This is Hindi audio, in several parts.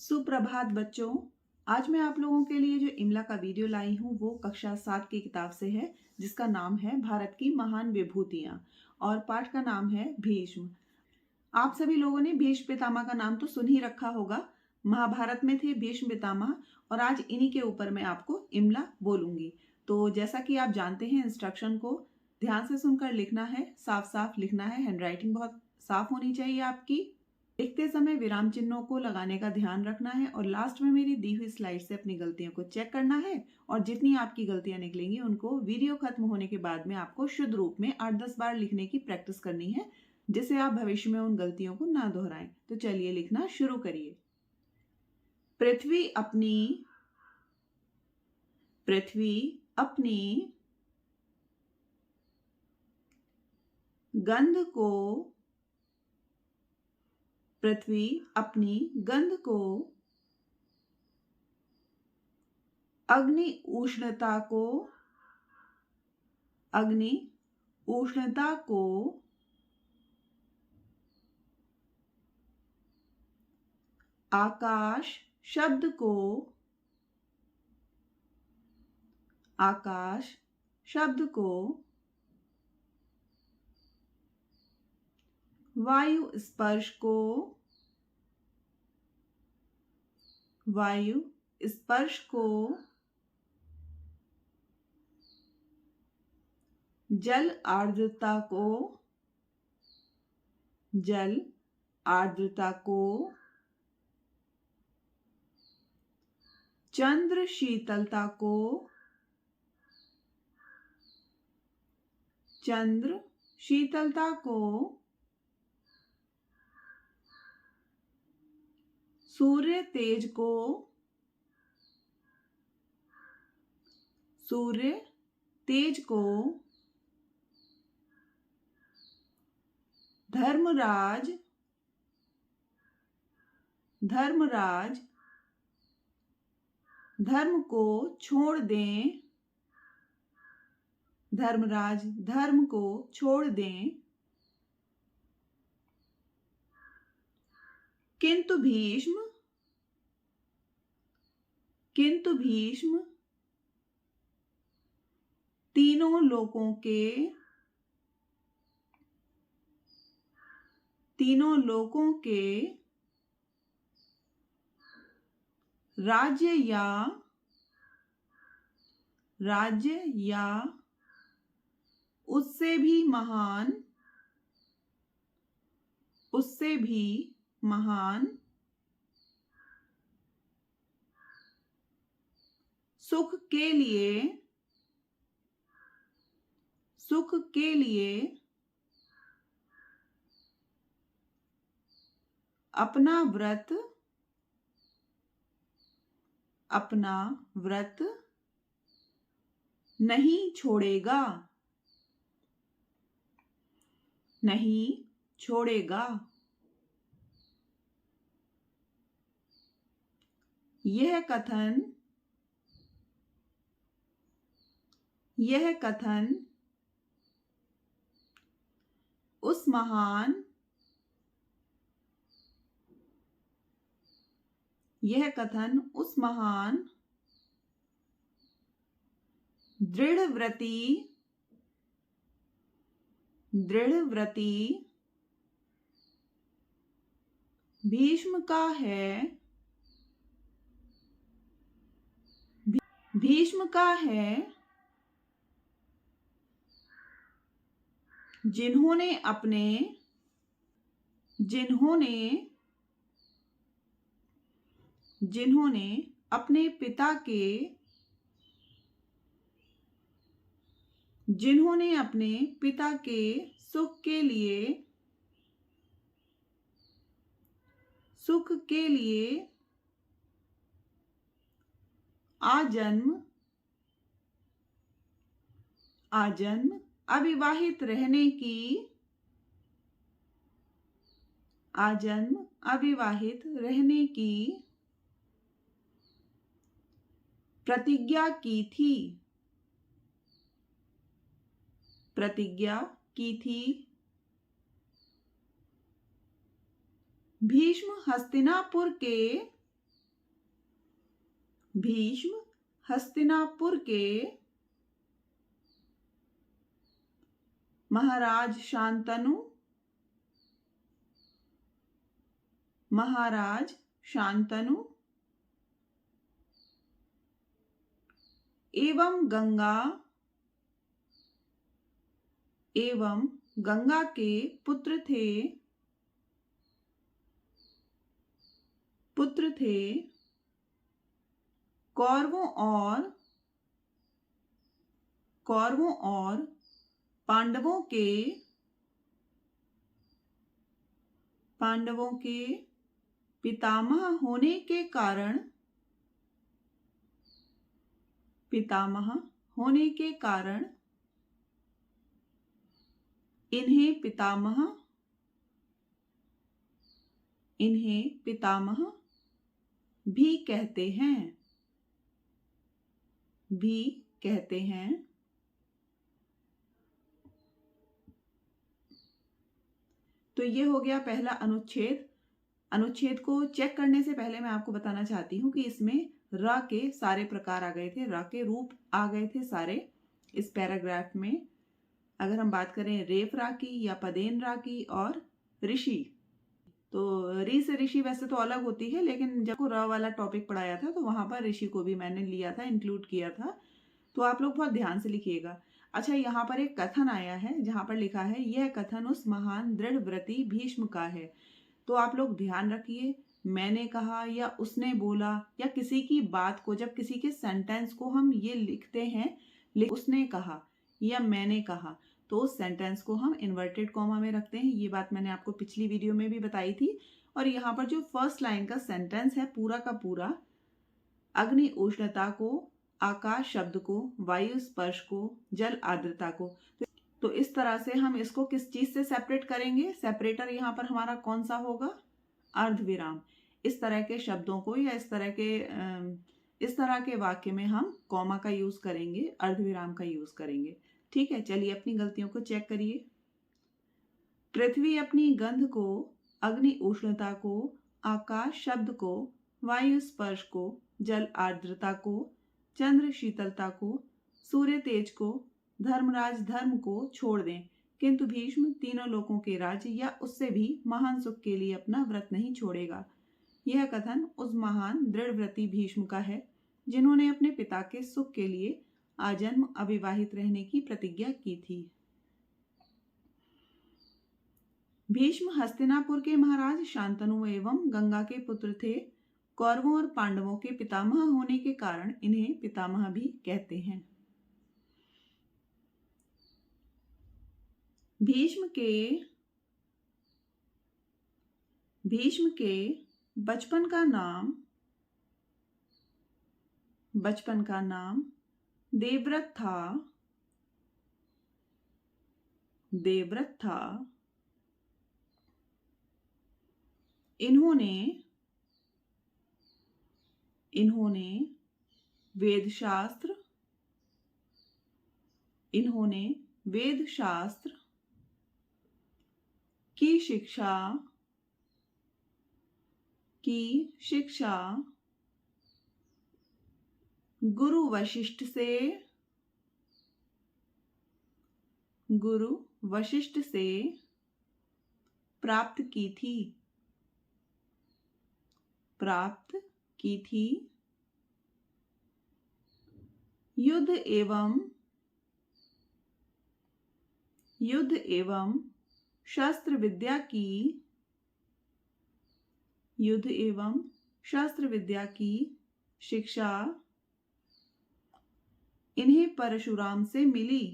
सुप्रभात बच्चों। आज मैं आप लोगों के लिए जो इमला का वीडियो लाई हूँ वो कक्षा 7 की किताब से है, जिसका नाम है भारत की महान विभूतियां और पाठ का नाम है भीष्म। आप सभी लोगों ने भीष्म पितामह का नाम तो सुन ही रखा होगा। महाभारत में थे भीष्म पितामह और आज इन्हीं के ऊपर मैं आपको इमला बोलूंगी। तो जैसा कि आप जानते हैं, इंस्ट्रक्शन को ध्यान से सुनकर लिखना है, साफ साफ लिखना है, हैंडराइटिंग बहुत साफ होनी चाहिए आपकी। लिखते समय विराम चिन्हों को लगाने का ध्यान रखना है और लास्ट में मेरी दी हुई स्लाइड से अपनी गलतियों को चेक करना है और जितनी आपकी गलतियां निकलेंगी उनको वीडियो खत्म होने के बाद में आपको शुद्ध रूप में 8-10 बार लिखने की प्रैक्टिस करनी है, जिससे आप भविष्य में उन गलतियों को ना दोहराएं। तो चलिए लिखना शुरू करिए। पृथ्वी अपनी गंध को अग्नि उष्णता को आकाश शब्द को वायु स्पर्श को जल आर्द्रता को चंद्र शीतलता को सूर्य तेज को धर्मराज धर्म को छोड़ दें, किंतु भीष्म तीनों लोकों के राज्य या उससे भी महान सुख के लिए अपना व्रत नहीं छोड़ेगा। यह कथन उस महान दृढ़व्रती भीष्म का है, जिन्होंने अपने पिता के सुख के लिए आजन्म अविवाहित रहने की प्रतिज्ञा की थी। भीष्म हस्तिनापुर के भीष्म हस्तिनापुर के महाराज शांतनु एवं गंगा के पुत्र थे कौरवों और पांडवों के पितामह होने के कारण इन्हें पितामह भी कहते हैं। तो ये हो गया पहला अनुच्छेद। अनुच्छेद को चेक करने से पहले मैं आपको बताना चाहती हूँ कि इसमें र के सारे प्रकार आ गए थे, र के रूप आ गए थे सारे इस पैराग्राफ में। अगर हम बात करें रेफ रा की या पदेन रा की और ऋषि, तो री से ऋषि वैसे तो अलग होती है, लेकिन जब को र वाला टॉपिक पढ़ाया था तो वहां पर ऋषि को भी मैंने लिया था, इंक्लूड किया था। तो आप लोग बहुत ध्यान से लिखिएगा। अच्छा, यहाँ पर एक कथन आया है जहां पर लिखा है यह कथन उस महान दृढ़ व्रती भीष्म का है। तो आप लोग ध्यान रखिए, मैंने कहा या उसने बोला या किसी की बात को, जब किसी के सेंटेंस को हम ये लिखते हैं, उसने कहा या मैंने कहा, तो उस सेंटेंस को हम इन्वर्टेड कॉमा में रखते हैं। ये बात मैंने आपको पिछली वीडियो में भी बताई थी। और यहाँ पर जो फर्स्ट लाइन का सेंटेंस है पूरा का पूरा, अग्नि उष्णता को, आकाश शब्द को, वायु स्पर्श को, जल आर्द्रता को, तो इस तरह से हम इसको किस चीज से सेपरेट करेंगे? सेपरेटर यहाँ पर हमारा कौन सा होगा? अर्धविराम। इस तरह के शब्दों को या इस तरह के वाक्य में हम कॉमा का यूज करेंगे, अर्धविराम का यूज करेंगे। ठीक है, चलिए अपनी गलतियों को चेक करिए। पृथ्वी अपनी गंध को, अग्नि उष्णता को, आकाश शब्द को, वायु स्पर्श को, जल आर्द्रता को, चंद्र शीतलता को, सूर्य तेज को, धर्मराज धर्म को छोड़ दें, किंतु भीष्म तीनों लोकों के राज्य या उससे भी महान सुख के लिए अपना व्रत नहीं छोड़ेगा। यह कथन उस महान दृढ़ व्रती भीष्म का है जिन्होंने अपने पिता के सुख के लिए आजन्म अविवाहित रहने की प्रतिज्ञा की थी। भीष्म हस्तिनापुर के महाराज शांतनु एवं गंगा के पुत्र थे। कौरवों और पांडवों के पितामह होने के कारण इन्हें पितामह भी कहते हैं। भीष्म के बचपन का नाम देवव्रत था। इन्होंने वेदशास्त्र की शिक्षा गुरु वशिष्ठ से प्राप्त की थी। युद्ध एवं शस्त्र विद्या की शिक्षा इन्हें परशुराम से मिली।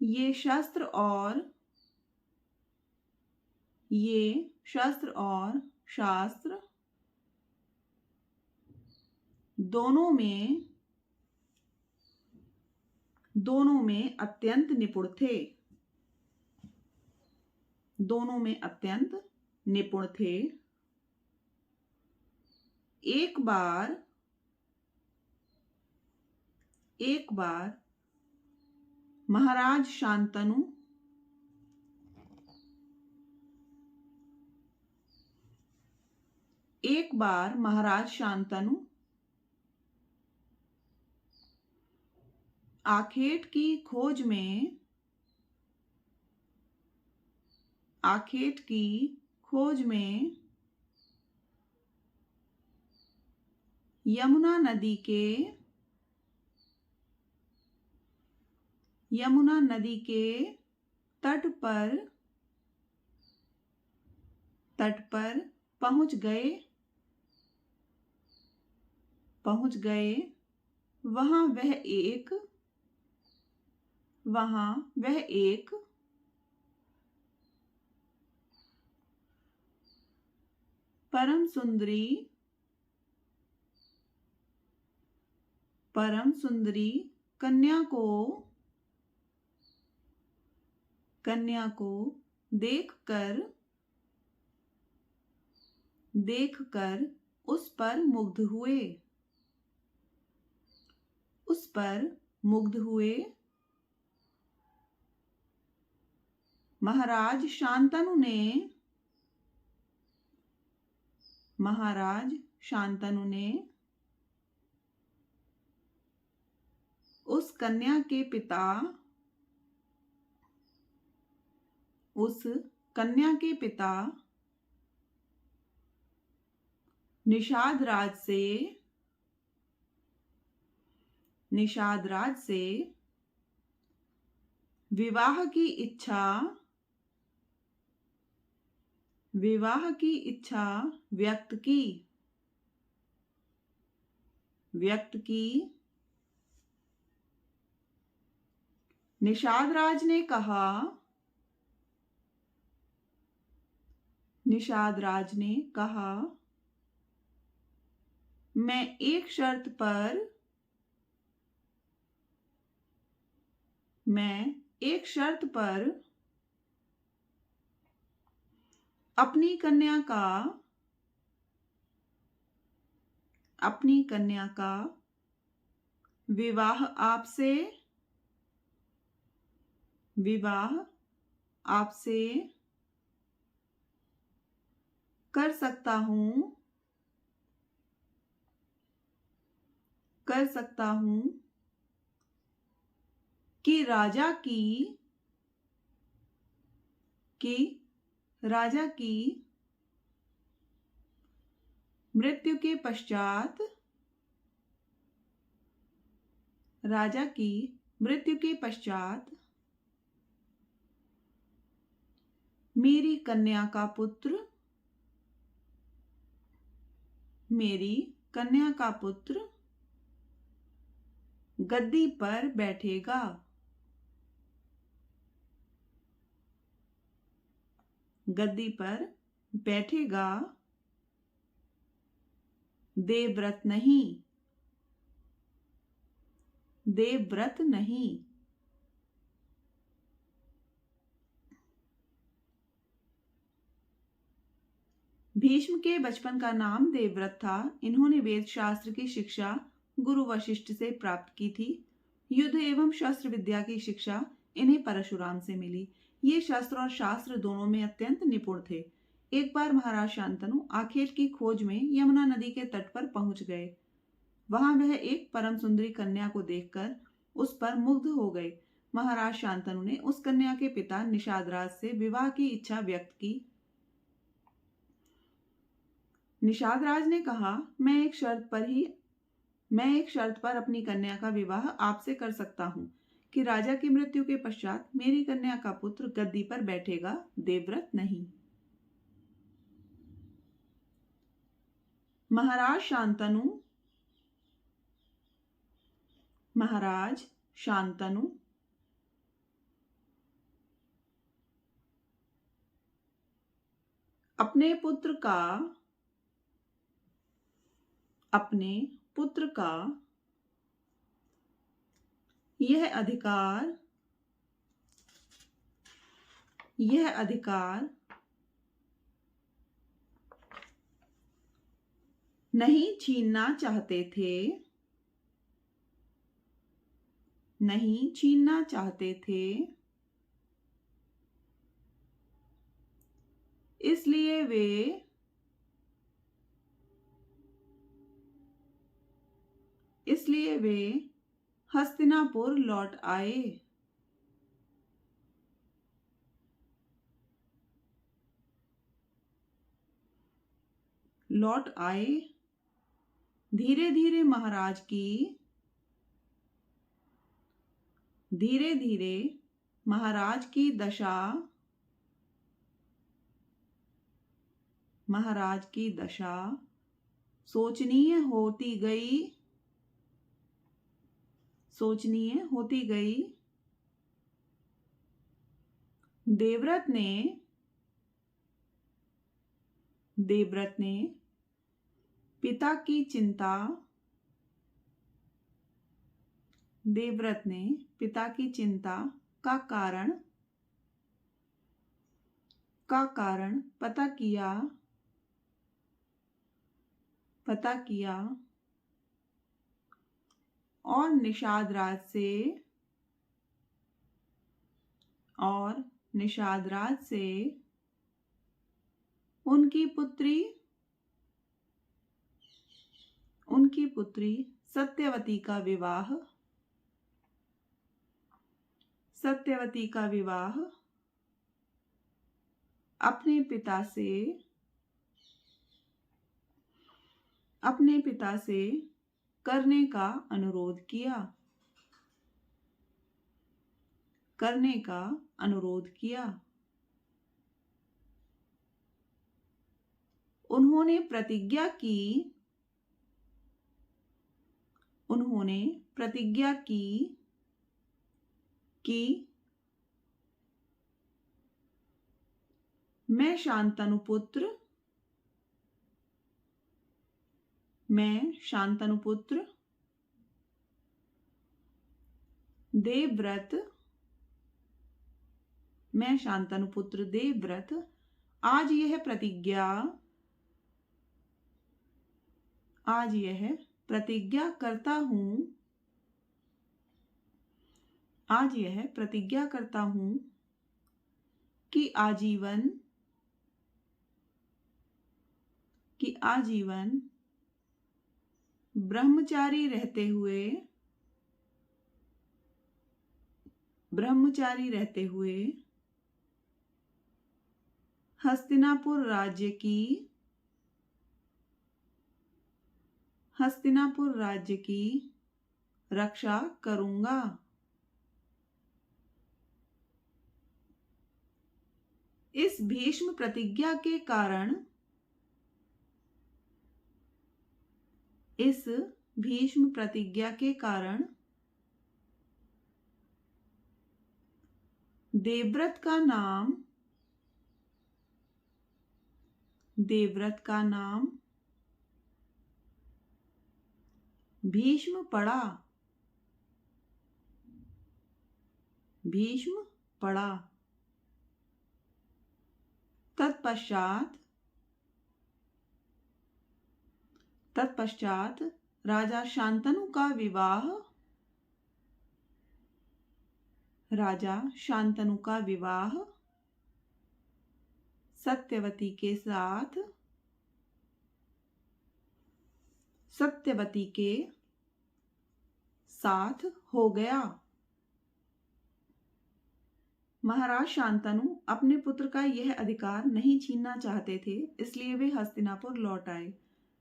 ये शस्त्र और शास्त्र दोनों में अत्यंत निपुण थे। एक बार महाराज शांतनु एक बार महाराज शांतनु आखेट की खोज में यमुना नदी के तट पर पहुंच गए। वहां वह एक परम सुंदरी कन्या को देखकर उस पर मुग्ध हुए। महाराज शांतनु ने उस कन्या के पिता निषाद राज से विवाह की इच्छा व्यक्त की। निषाद राज ने कहा मैं एक शर्त पर अपनी कन्या का विवाह आपसे कर सकता हूं कि राजा की मृत्यु के पश्चात मेरी कन्या का पुत्र गद्दी पर बैठेगा, देवव्रत नहीं। भीष्म के बचपन का नाम देवव्रत था। इन्होंने वेद शास्त्र की शिक्षा गुरु वशिष्ठ से प्राप्त की थी। युद्ध एवं शस्त्र विद्या की शिक्षा इन्हें परशुराम से मिली। ये शस्त्र और शास्त्र दोनों में अत्यंत निपुण थे। एक बार महाराज शांतनु आखेट की खोज में यमुना नदी के तट पर पहुंच गए। वहां वह एक परम सुंदरी कन्या को देखकर उस पर मुग्ध हो गए। महाराज शांतनु ने उस कन्या के पिता निषाद राज से विवाह की इच्छा व्यक्त की। निषाद राज ने कहा मैं एक शर्त पर अपनी कन्या का विवाह आपसे कर सकता हूं कि राजा की मृत्यु के पश्चात मेरी कन्या का पुत्र गद्दी पर बैठेगा, देवव्रत नहीं। महाराज शांतनु अपने पुत्र का यह अधिकार नहीं छीनना चाहते थे। इसलिए वे इसलिए वे हस्तिनापुर लौट आए। लौट आए। धीरे धीरे महाराज की धीरे धीरे महाराज की दशा महाराज की दशा शोचनीय होती गई। शोचनीय होती गई। देवव्रत ने पिता की चिंता देवव्रत ने पिता की चिंता का कारण पता किया और निषाद राज से उनकी पुत्री सत्यवती का विवाह अपने पिता से करने का अनुरोध किया। उन्होंने प्रतिज्ञा की कि मैं शांतनुपुत्र देवव्रत आज यह प्रतिज्ञा करता हूं कि आजीवन ब्रह्मचारी रहते हुए हस्तिनापुर राज्य की रक्षा करूंगा। इस भीष्म प्रतिज्ञा के कारण देवव्रत का नाम भीष्म पड़ा। तत्पश्चात राजा शांतनु का विवाह सत्यवती के साथ हो गया। महाराज शांतनु अपने पुत्र का यह अधिकार नहीं छीनना चाहते थे, इसलिए वे हस्तिनापुर लौट आए।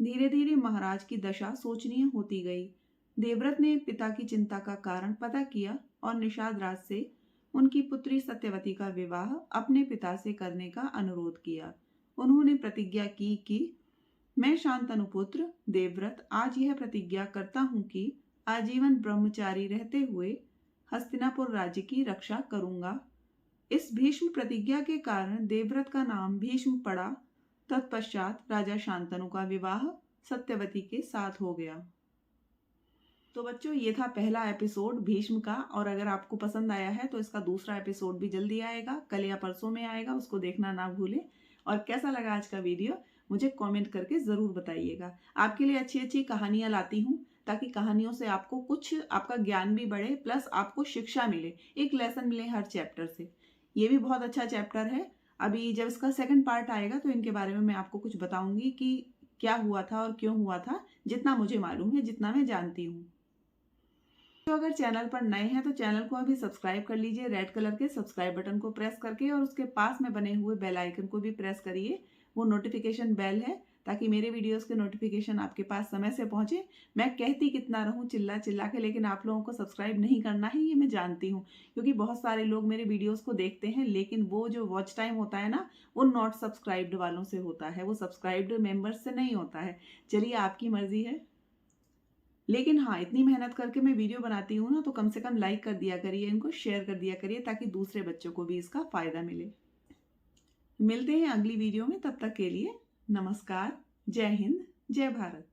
धीरे धीरे महाराज की दशा शोचनीय होती गई। देवव्रत ने पिता की चिंता का कारण पता किया और निषाद राज से उनकी पुत्री सत्यवती का विवाह अपने पिता से करने का अनुरोध किया। उन्होंने प्रतिज्ञा की कि मैं शांतनु पुत्र देवव्रत आज यह प्रतिज्ञा करता हूं कि आजीवन ब्रह्मचारी रहते हुए हस्तिनापुर राज्य की रक्षा करूंगा। इस भीष्म प्रतिज्ञा के कारण देवव्रत का नाम भीष्म पड़ा। तत्पश्चात राजा शांतनु का विवाह सत्यवती के साथ हो गया। तो बच्चों, ये था पहला एपिसोड भीष्म का, और अगर आपको पसंद आया है तो इसका दूसरा एपिसोड भी जल्दी आएगा, कल या परसों में आएगा, उसको देखना ना भूलें। और कैसा लगा आज का वीडियो मुझे कमेंट करके ज़रूर बताइएगा। आपके लिए अच्छी अच्छी कहानियाँ लाती हूँ ताकि कहानियों से आपको कुछ आपका ज्ञान भी बढ़े, प्लस आपको शिक्षा मिले, एक लेसन मिले हर चैप्टर से। ये भी बहुत अच्छा चैप्टर है। अभी जब इसका सेकंड पार्ट आएगा तो इनके बारे में मैं आपको कुछ बताऊंगी कि क्या हुआ था और क्यों हुआ था, जितना मुझे मालूम है, जितना मैं जानती हूँ। तो अगर चैनल पर नए हैं तो चैनल को अभी सब्सक्राइब कर लीजिए, रेड कलर के सब्सक्राइब बटन को प्रेस करके, और उसके पास में बने हुए बेल आइकन को भी प्रेस करिए। वो नोटिफिकेशन बेल है ताकि मेरे वीडियोस के नोटिफिकेशन आपके पास समय से पहुंचे। मैं कहती कितना रहूं चिल्ला चिल्ला के, लेकिन आप लोगों को सब्सक्राइब नहीं करना है, ये मैं जानती हूँ, क्योंकि बहुत सारे लोग मेरे वीडियोस को देखते हैं लेकिन वो जो वॉच टाइम होता है ना, वो नॉट सब्सक्राइब्ड वालों से होता है, वो सब्सक्राइब्ड मेंबर्स से नहीं होता है। चलिए, आपकी मर्जी है। लेकिन हाँ, इतनी मेहनत करके मैं वीडियो बनाती हूँ ना, तो कम से कम लाइक कर दिया करिए, इनको शेयर कर दिया करिए, ताकि दूसरे बच्चों को भी इसका फायदा मिले। मिलते हैं अगली वीडियो में, तब तक के लिए नमस्कार। जय हिंद, जय भारत।